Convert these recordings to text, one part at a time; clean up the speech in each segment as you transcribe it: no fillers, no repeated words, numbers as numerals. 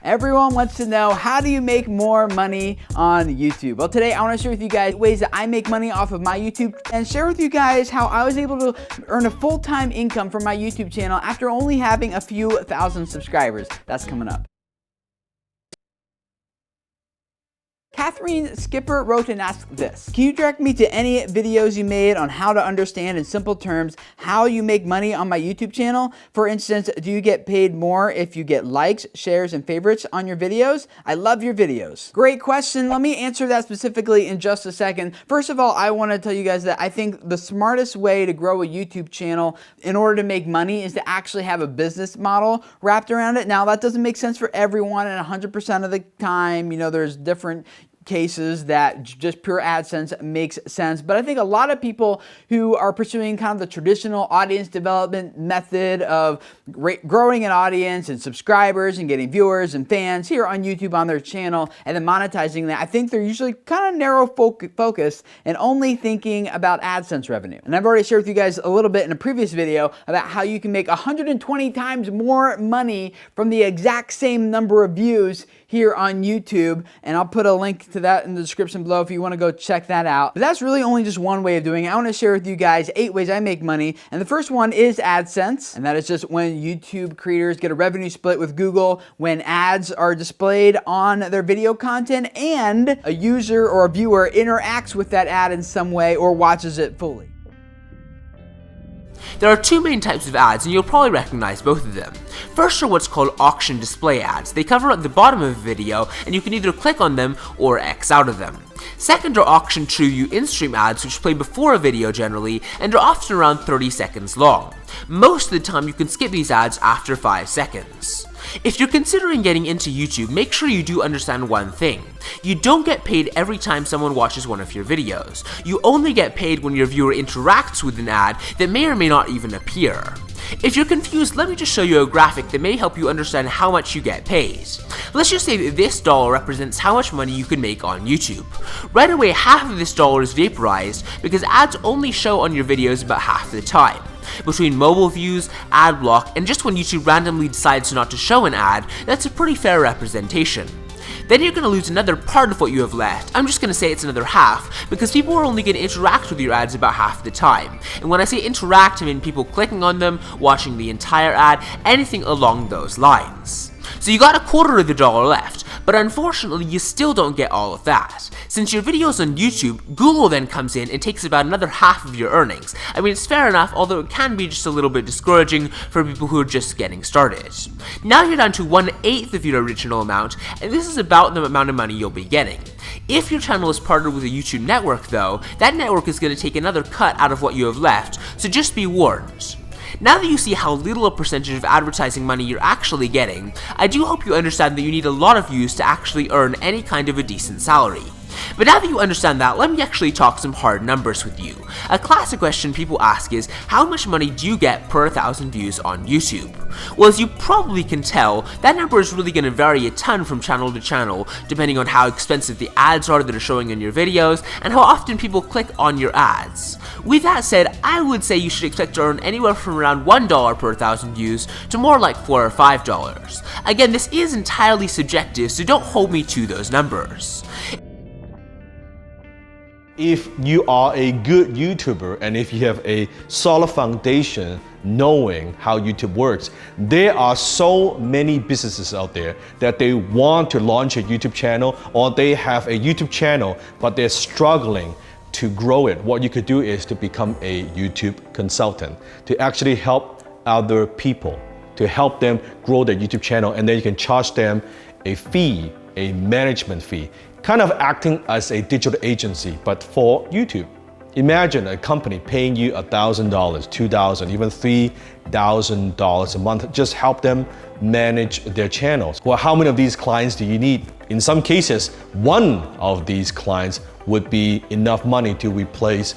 Everyone wants to know, how do you make more money on YouTube? Well, today I want to share with you guys ways that I make money off of my YouTube and share with you guys how I was able to earn a full-time income from my YouTube channel after only having a few thousand subscribers. That's coming up. Catherine Skipper wrote and asked this: can you direct me to any videos you made on how to understand in simple terms how you make money on my YouTube channel? For instance, do you get paid more if you get likes, shares, and favorites on your videos? I love your videos. Great question. Let me answer that specifically in just a second. First of all, I want to tell you guys that I think the smartest way to grow a YouTube channel in order to make money is to actually have a business model wrapped around it. Now, that doesn't make sense for everyone, and 100% of the time, there's different cases that just pure AdSense makes sense. But I think a lot of people who are pursuing kind of the traditional audience development method of growing an audience and subscribers and getting viewers and fans here on YouTube on their channel and then monetizing that, I think they're usually kind of narrow focused and only thinking about AdSense revenue. And I've already shared with you guys a little bit in a previous video about how you can make 120 times more money from the exact same number of views here on YouTube, and I'll put a link to that in the description below if you want to go check that out. But that's really only just one way of doing it. I want to share with you guys 8 ways I make money, and the first one is AdSense, and that is just when YouTube creators get a revenue split with Google when ads are displayed on their video content and a user or a viewer interacts with that ad in some way or watches it fully. There are 2 main types of ads, and you'll probably recognize both of them. First are what's called auction display ads. They cover at the bottom of a video, and you can either click on them or X out of them. Second are auction true view in-stream ads, which play before a video generally, and are often around 30 seconds long. Most of the time you can skip these ads after 5 seconds. If you're considering getting into YouTube, make sure you do understand one thing. You don't get paid every time someone watches one of your videos. You only get paid when your viewer interacts with an ad that may or may not even appear. If you're confused, let me just show you a graphic that may help you understand how much you get paid. Let's just say that this dollar represents how much money you can make on YouTube. Right away, half of this dollar is vaporized because ads only show on your videos about half the time. Between mobile views, ad block, and just when YouTube randomly decides not to show an ad, that's a pretty fair representation. Then you're going to lose another part of what you have left. I'm just going to say it's another half, because people are only going to interact with your ads about half the time. And when I say interact, I mean people clicking on them, watching the entire ad, anything along those lines. So you got a quarter of the dollar left, but unfortunately you still don't get all of that. Since your video's on YouTube, Google then comes in and takes about another half of your earnings. I mean, it's fair enough, although it can be just a little bit discouraging for people who are just getting started. Now you're down to 1/8 of your original amount, and this is about the amount of money you'll be getting. If your channel is partnered with a YouTube network though, that network is going to take another cut out of what you have left, so just be warned. Now that you see how little a percentage of advertising money you're actually getting, I do hope you understand that you need a lot of views to actually earn any kind of a decent salary. But now that you understand that, let me actually talk some hard numbers with you. A classic question people ask is, how much money do you get per 1,000 views on YouTube? Well, as you probably can tell, that number is really going to vary a ton from channel to channel, depending on how expensive the ads are that are showing in your videos, and how often people click on your ads. With that said, I would say you should expect to earn anywhere from around $1 per 1,000 views to more like $4 or $5. Again, this is entirely subjective, so don't hold me to those numbers. If you are a good YouTuber and if you have a solid foundation knowing how YouTube works, there are so many businesses out there that they want to launch a YouTube channel, or they have a YouTube channel but they're struggling to grow it. What you could do is to become a YouTube consultant, to actually help other people, to help them grow their YouTube channel, and then you can charge them a fee, a management fee, kind of acting as a digital agency, but for YouTube. Imagine a company paying you $1,000, $2,000, even $3,000 a month, just help them manage their channels. Well, how many of these clients do you need? In some cases, one of these clients would be enough money to replace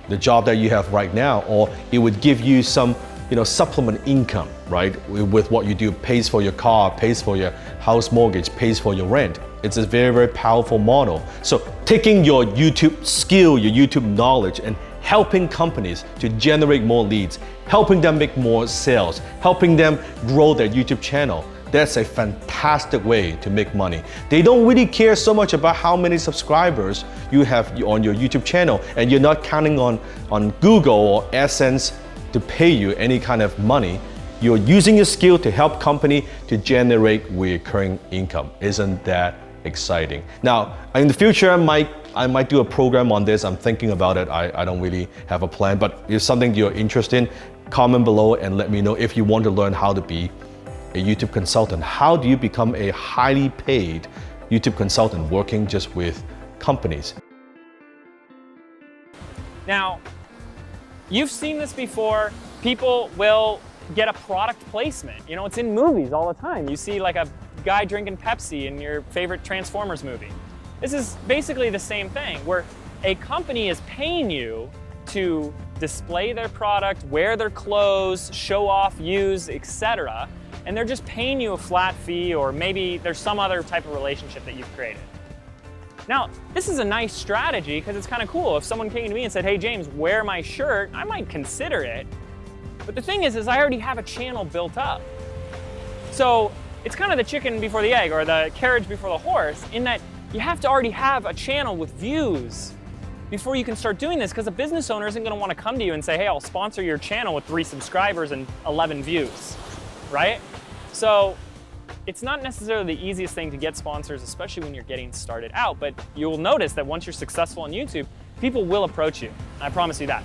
the job that you have right now, or it would give you some supplement income, right? With what you do, pays for your car, pays for your house mortgage, pays for your rent. It's a very, very powerful model. So taking your YouTube skill, your YouTube knowledge, and helping companies to generate more leads, helping them make more sales, helping them grow their YouTube channel, That's a fantastic way to make money. They don't really care so much about how many subscribers you have on your YouTube channel, and you're not counting on Google or AdSense to pay you any kind of money. You're using your skill to help company to generate recurring income. Isn't that exciting? Now, in the future, I might do a program on this. I'm thinking about it. I don't really have a plan, but if something you're interested in, comment below and let me know if you want to learn how to be a YouTube consultant. How do you become a highly paid YouTube consultant working just with companies? Now, you've seen this before. People will get a product placement. You know, it's in movies all the time. You see like a guy drinking Pepsi in your favorite Transformers movie. This is basically the same thing, where a company is paying you to display their product, wear their clothes, show off, use, etc. And they're just paying you a flat fee, or maybe there's some other type of relationship that you've created. Now, this is a nice strategy because it's kind of cool. If someone came to me and said, hey James, wear my shirt, I might consider it. But the thing is I already have a channel built up. So it's kind of the chicken before the egg, or the carriage before the horse, in that you have to already have a channel with views before you can start doing this, because a business owner isn't going to want to come to you and say, hey, I'll sponsor your channel with 3 subscribers and 11 views, right? So it's not necessarily the easiest thing to get sponsors, especially when you're getting started out, but you'll notice that once you're successful on YouTube, people will approach you. I promise you that.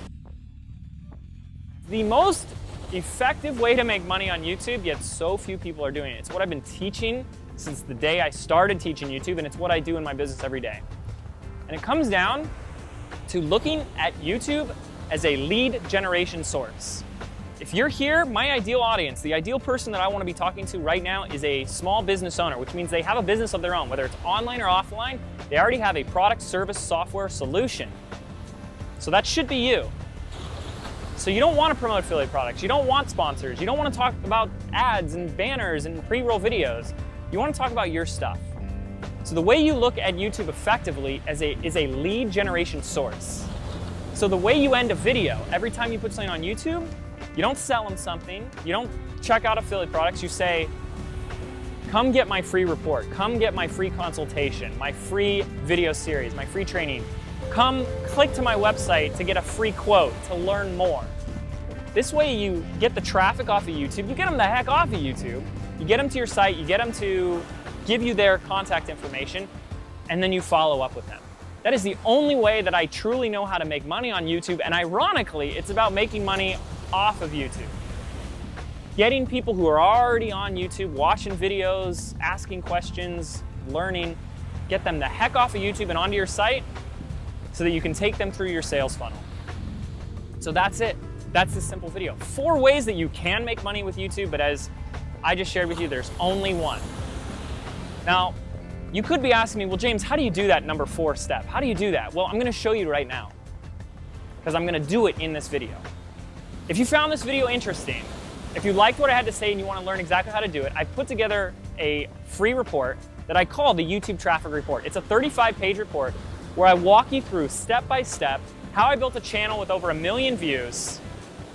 The most effective way to make money on YouTube, yet so few people are doing it. It's what I've been teaching since the day I started teaching YouTube, and it's what I do in my business every day. And it comes down to looking at YouTube as a lead generation source. If you're here, my ideal audience, the ideal person that I want to be talking to right now is a small business owner, which means they have a business of their own, whether it's online or offline. They already have a product, service, software solution. So that should be you. So you don't want to promote affiliate products. You don't want sponsors. You don't want to talk about ads and banners and pre-roll videos. You want to talk about your stuff. So the way you look at YouTube effectively is a lead generation source. So the way you end a video, every time you put something on YouTube, you don't sell them something, you don't check out affiliate products, you say, come get my free report, come get my free consultation, my free video series, my free training. Come click to my website to get a free quote to learn more. This way you get the traffic off of YouTube, you get them the heck off of YouTube, you get them to your site, you get them to give you their contact information, and then you follow up with them. That is the only way that I truly know how to make money on YouTube, and ironically, it's about making money off of YouTube. Getting people who are already on YouTube, watching videos, asking questions, learning, get them the heck off of YouTube and onto your site so that you can take them through your sales funnel. So that's it. That's this simple video. 4 ways that you can make money with YouTube, but as I just shared with you, there's only one. Now, you could be asking me, well, James, how do you do that number 4 step? How do you do that? Well, I'm gonna show you right now, because I'm gonna do it in this video. If you found this video interesting, if you liked what I had to say and you wanna learn exactly how to do it, I put together a free report that I call the YouTube Traffic Report. It's a 35-page report where I walk you through step by step how I built a channel with over 1 million views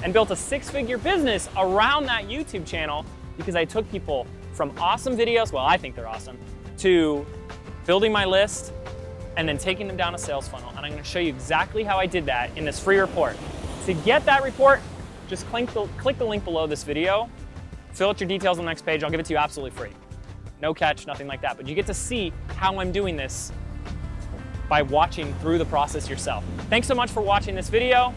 and built a 6-figure business around that YouTube channel, because I took people from awesome videos, well, I think they're awesome, to building my list and then taking them down a sales funnel. And I'm gonna show you exactly how I did that in this free report. To get that report, just click the link below this video, fill out your details on the next page, I'll give it to you absolutely free. No catch, nothing like that, but you get to see how I'm doing this by watching through the process yourself. Thanks so much for watching this video.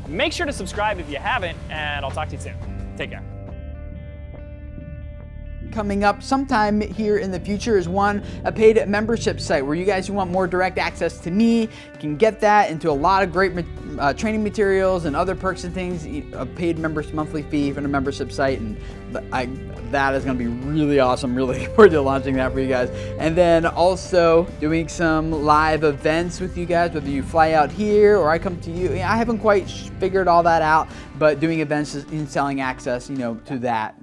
Make sure to subscribe if you haven't, and I'll talk to you soon. Take care. Coming up sometime here in the future is a paid membership site where you guys who want more direct access to me can get that, into a lot of great training materials and other perks and things, a paid monthly fee for the membership site, and that is going to be really awesome. Really looking forward to launching that for you guys. And then also doing some live events with you guys, whether you fly out here or I come to you. I haven't quite figured all that out, but doing events and selling access, to that,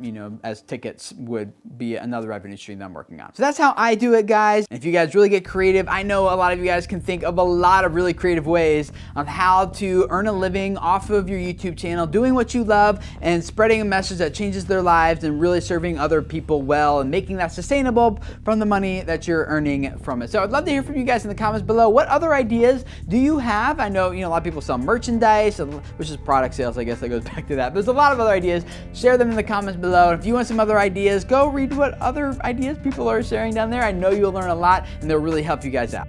as tickets would be another revenue stream that I'm working on. So that's how I do it, guys. And if you guys really get creative, I know a lot of you guys can think of a lot of really creative ways on how to earn a living off of your YouTube channel, doing what you love and spreading a message that changes their lives lives and really serving other people well and making that sustainable from the money that you're earning from it. So I'd love to hear from you guys in the comments below. What other ideas do you have? I know, a lot of people sell merchandise, which is product sales, I guess that goes back to that. But there's a lot of other ideas. Share them in the comments below. And if you want some other ideas, go read what other ideas people are sharing down there. I know you'll learn a lot and they'll really help you guys out.